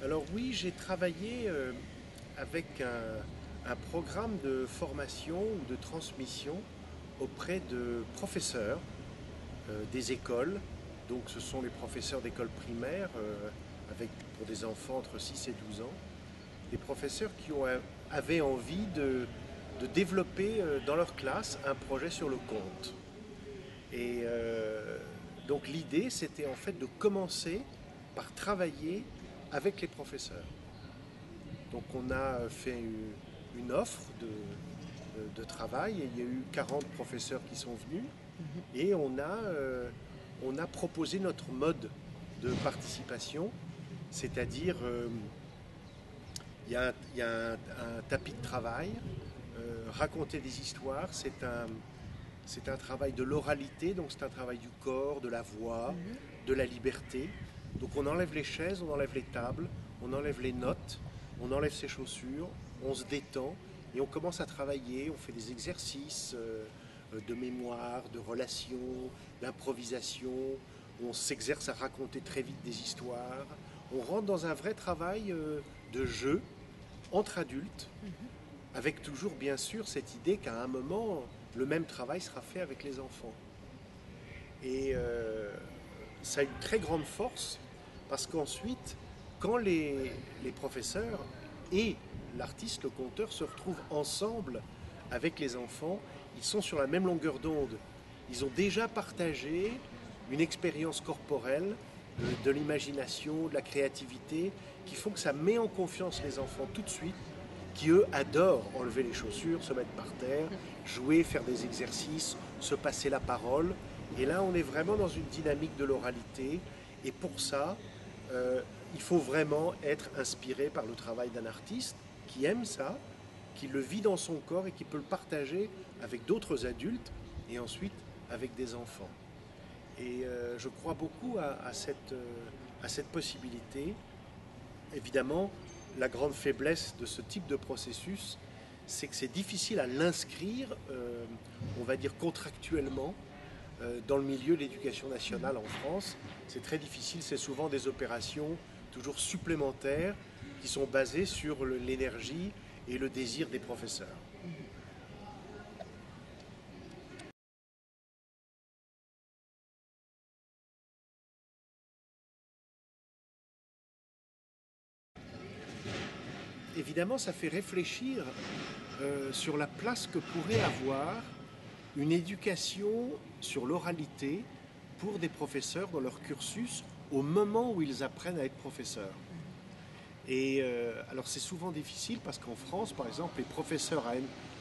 Alors oui, j'ai travaillé avec un programme de formation ou de transmission auprès de professeurs des écoles. Donc ce sont les professeurs d'école primaire pour des enfants entre 6 et 12 ans. Des professeurs avaient envie de développer dans leur classe un projet sur le conte. Et donc l'idée, c'était en fait de commencer par travailler avec les professeurs. Donc on a fait une offre de travail et il y a eu 40 professeurs qui sont venus et on a proposé notre mode de participation, c'est-à-dire il y a un tapis de travail, raconter des histoires, c'est un travail de l'oralité, donc c'est un travail du corps, de la voix, de la liberté. Donc on enlève les chaises, on enlève les tables, on enlève les notes, on enlève ses chaussures, on se détend et on commence à travailler, on fait des exercices de mémoire, de relations, d'improvisation, on s'exerce à raconter très vite des histoires, on rentre dans un vrai travail de jeu entre adultes, avec toujours bien sûr cette idée qu'à un moment, le même travail sera fait avec les enfants. Et ça a une très grande force parce qu'ensuite, quand les professeurs et l'artiste, le conteur, se retrouvent ensemble avec les enfants, ils sont sur la même longueur d'onde. Ils ont déjà partagé une expérience corporelle, de l'imagination, de la créativité, qui font que ça met en confiance les enfants tout de suite, qui eux adorent enlever les chaussures, se mettre par terre, jouer, faire des exercices, se passer la parole. Et là, on est vraiment dans une dynamique de l'oralité. Et pour ça, il faut vraiment être inspiré par le travail d'un artiste qui aime ça, qui le vit dans son corps et qui peut le partager avec d'autres adultes et ensuite avec des enfants. Et je crois beaucoup à cette possibilité. Évidemment, la grande faiblesse de ce type de processus, c'est que c'est difficile à l'inscrire, on va dire contractuellement, dans le milieu de l'éducation nationale en France. C'est très difficile, c'est souvent des opérations toujours supplémentaires qui sont basées sur l'énergie et le désir des professeurs. Évidemment, ça fait réfléchir sur la place que pourrait avoir une éducation sur l'oralité pour des professeurs dans leur cursus au moment où ils apprennent à être professeurs. Et alors c'est souvent difficile parce qu'en France, par exemple, les professeurs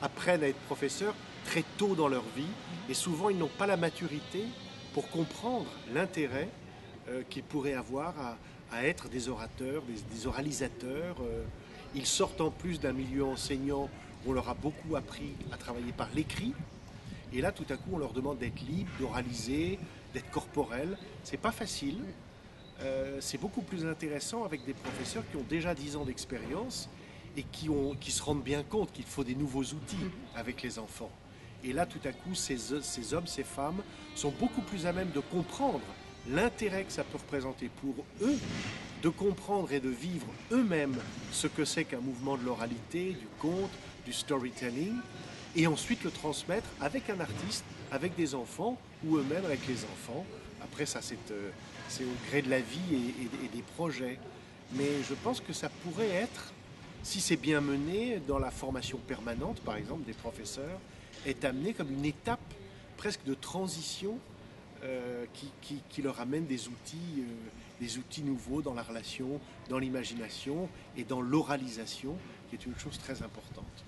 apprennent à être professeurs très tôt dans leur vie et souvent ils n'ont pas la maturité pour comprendre l'intérêt qu'ils pourraient avoir à être des orateurs, des oralisateurs. Ils sortent en plus d'un milieu enseignant où on leur a beaucoup appris à travailler par l'écrit. Et là, tout à coup, on leur demande d'être libre, d'oraliser, d'être corporel. C'est pas facile. C'est beaucoup plus intéressant avec des professeurs qui ont déjà 10 ans d'expérience et qui se rendent bien compte qu'il faut des nouveaux outils avec les enfants. Et là, tout à coup, ces hommes, ces femmes sont beaucoup plus à même de comprendre l'intérêt que ça peut représenter pour eux, de comprendre et de vivre eux-mêmes ce que c'est qu'un mouvement de l'oralité, du conte, du storytelling, et ensuite le transmettre avec un artiste, avec des enfants, ou eux-mêmes avec les enfants. Après, ça, c'est au gré de la vie et des projets. Mais je pense que ça pourrait être, si c'est bien mené, dans la formation permanente, par exemple, des professeurs, est amené comme une étape presque de transition qui leur amène des outils nouveaux dans la relation, dans l'imagination et dans l'oralisation, qui est une chose très importante.